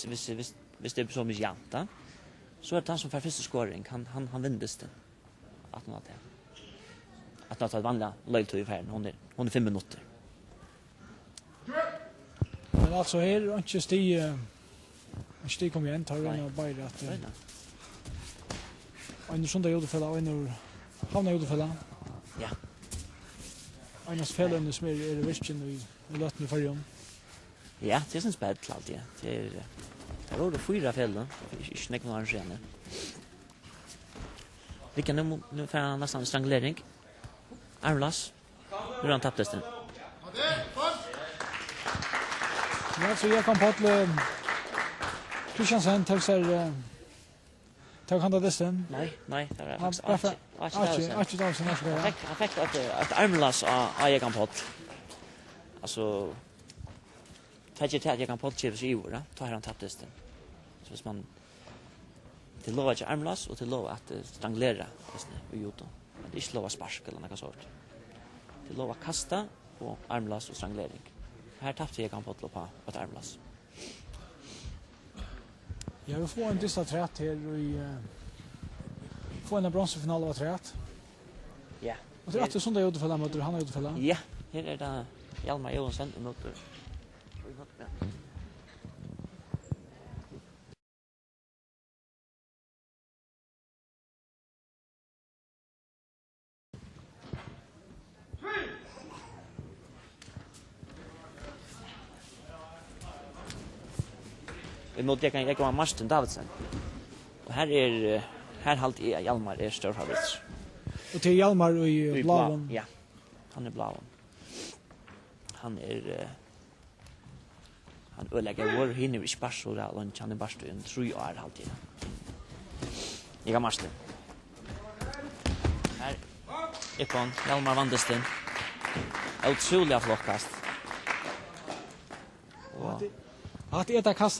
hvis det är så mycket jämnt, da, så är det han som får första scoring, han vinner dysten. Att man att ta ett vanliga löjtøy i färden, hon är 5 minuter. Men alltså här är inte stig kom igen, tar en bara att en sån där gjorde fälla och en han gjorde fälla. Ja. Einas fällen som är visken i lötten i färjan. Ja, det är en spel till allt, ja. Det var 4 fällen, inte någon arrangerande. Vilka nu får han nästan strangulering. Armlas. Hur han tappade den. Ja, så jag kan på att Kristiansen tar sig tar han det sen? Nej, det var faktiskt han fick ett armlas av Egan Pott. Alltså jag kan Pott chipsa i ord, tar han tappade den. Så hvis man till lov att armlas och till lov att strangulera i Joto. Det är inte lov att sparka eller något sånt. Till lov att kasta och armlas och strangulering. Här tappade jag kan på ett armlas. Jag vill få en dista trät här i få en bronsfinal av trät. Ja. Och det är att sånt jag gjorde för dem och han har gjort för dem. Ja, här är det Hjalmar Johansson mot emot jag kan Martin Davidsen. Och här halt Hjalmar är stor favorit. Och till Hjalmar i blåan. Ja. Han är blåan. Han är han ölägger vår hinner i sparsora och han är bara en 3 år alltid. Jag har Martin. Här Ekon Hjalmar Vandesten. Otroligt flockkast.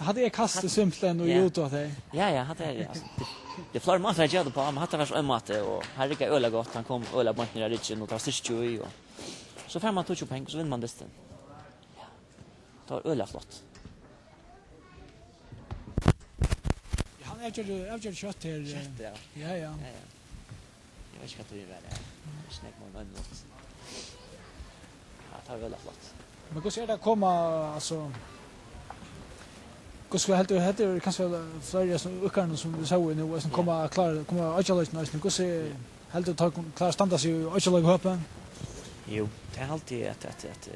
Hade jag kastat simpelthen och gjort det. Ja, hade det flar man att göra på, men hade varit en matte och här gick öla gott. Han kom öla bort ner i ritchen och tar sist ju och så får man 20 poäng så vinner man dysten. Ja. Tar öla flott. Han är kött här. Ja. Jag vet inte vad det är. Snack man något. Ja, tar öla flott. Men hur ser det komma alltså hur ska helt det kanske flera som ukarna som vi såg nu som komma Achalis nästan hur ser helt att ta klar standa sig Achalis hoppen. Jo, det är alltid att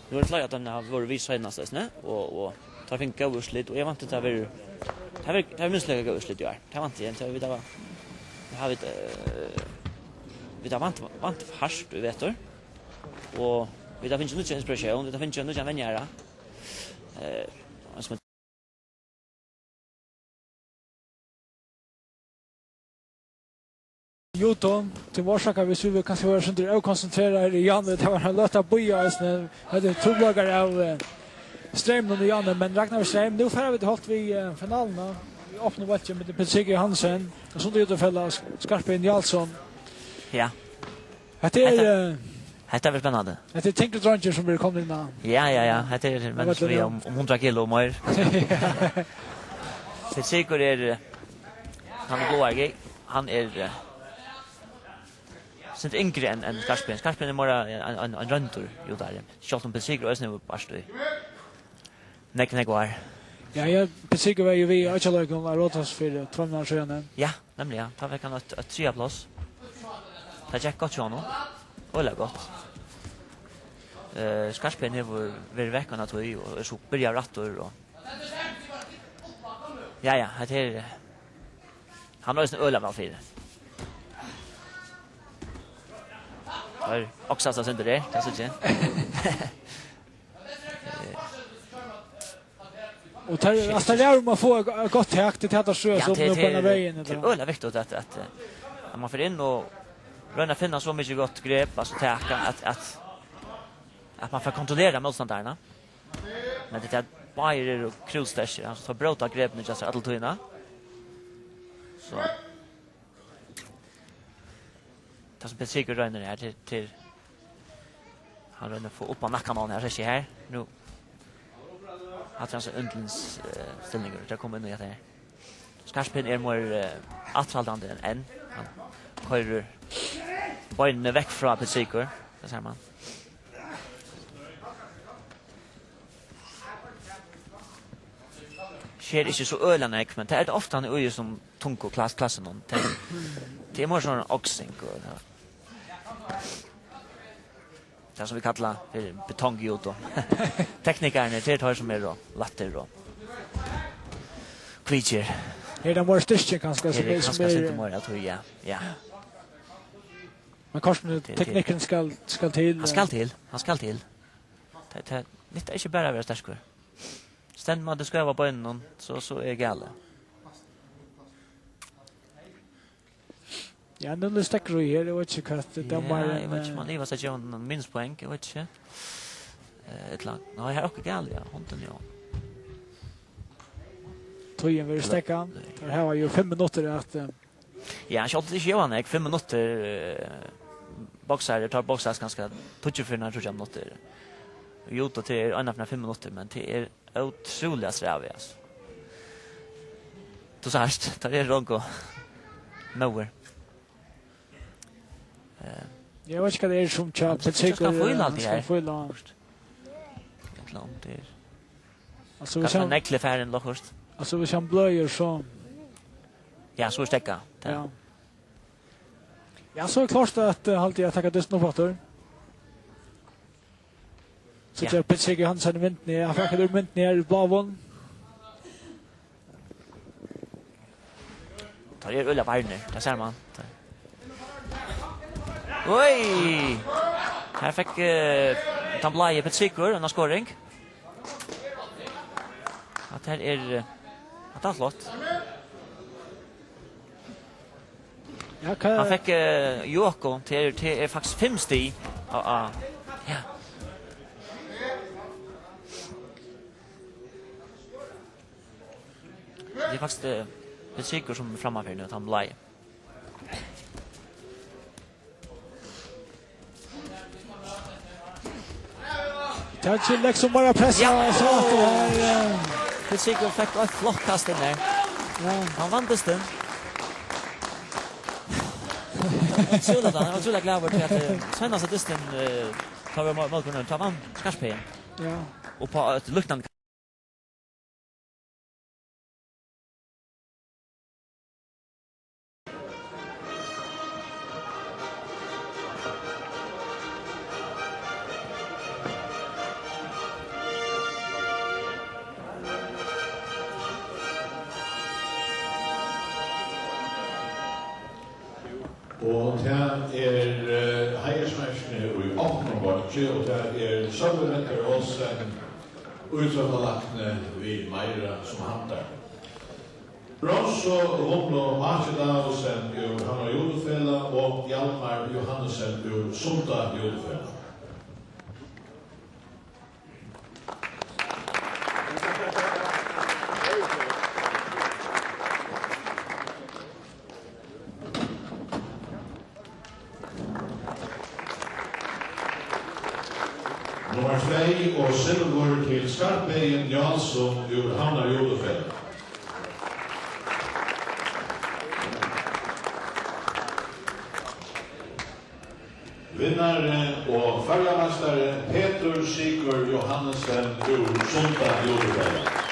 nu är det klart att den har varit vis senast nästan och tar finka urslit och jag vant inte över det har minst lägga urslit gör. Det vant inte vi där vi där vant harst du vet du. Och vi där finns ju inspiration, det finns ju nu kan vänja som Joto till Varsaka vi skulle kanske vara så där koncentrerade i Janne det var en löta boja sen hade trubblagar av Ström och Janne men Ragnar Ström nu får vi hållt vi finalen vi öppnar matchen med Peter Hansen och så det utfälla Skarpen Jarlsson. Ja. Det är det är spännande. Det är tänkte Ranger som vill komma in. Ja. Det är men så vi om 100 kilo mer. Det säkert är han blåar han är sent yngre än Skarpen. Skarpen är bara en röntor ju där. Charlton Pesigro är snö på stå. Nej går. Ja, Pesigro var ju vi Achalo kommer rotas för Trondheimsjön. Ja, nämligen. Ta vi kan ett 3 plats. Ta Jack gott ju nu. Eller gott. Skarpen är väl veckan att och så börjar rattor och Ja, det är han har en öl av fyra. Där också så synd det så inte. Och tar alltså där man får gott täck till att så som på den vägen det. Öl är viktigt att man får in och röna finna så mycket gott grepp alltså täcka att man får kontrollera motståndarna. Men det är Bayer och Krustasher alltså för brota grepp nu just alla tuna. Så det som Petsiker röner här till han röner få upp på nackan här så här nu att hans undlingsställningar. Det kommer in i att det Skarpin är mer attraldande än en. Han kører bøynene vekk fra Petsikur. Det ser man. Sker ikke så ølende, men det er ofte han er som tung og klassen. Det er mer sånn oksing. Det som vi kallar betongjudo. Teknikerne, det tar som er latter og kvitjer. Är det mer styrke kanske som är kanske inte mer jag tror ja. Men kanske tekniken ska till. Han ska till. Det är inte bara vara starkare. Ständ man det ska vara på en så är galet. Ja, nu är stackar här, det var inte kvart det var jag vet inte man det var så jag en minuspoäng, jag vet inte. Ett lag. Nej, här också galet, ja, hunden ja. Tojen vill stäcka. Det här var ju 5 minuter att ja, jag hade inte Johan, 5 minuter boxar, tar boxas ganska touch för när jag minuter. Gjort det till ungefär 5 minuter, men det är otroligt strävigt alltså. Du sagst, det är ronko. Nowhere. jag vet inte vad det är som chat. Det ska få in allt det här. Få in allt. Ett land där. Alltså vi kan nekle färden lochust. Alltså vi kan blöjer så. Ja, så stäcka. Ja. Ja, så är klart att alltid jag tackar dysten uppåter. Så jag pitchar Hansen vint ner. Jag fick det vint ner i blavon. Tar det Ulla Warner, det ser man. Oj! Här fick Tamblaje Petsikur en scoring. Att här är att det flott. Han fick Joko till faktiskt 5 steg. Ja. Det är faktiskt Petsikur som framför nu att han blir. Kanske liksom bara pressa så att det här Petsikur fick ett flott kast in där. Ja, han vann den. Han var så glad över att senast att dysten tar vi mål på nu. Tar man Skarpin. Ja. Och på ett luktande og det heiersmerskene i 18. bortje, og det Sølveretter Olsen, utrøvnalakne vi Meira som handler. Brons og Romlo Archidalsen ur Hanna Jodefella og Hjalmar Johannesen ur Sunda Jodefella. Nummer 2 og silver til Skarpheim Jansson ur Hanna Jodefella. Vinnare og färgamastare Petrus Sigurd Johannesen ur Sunda Jodefella.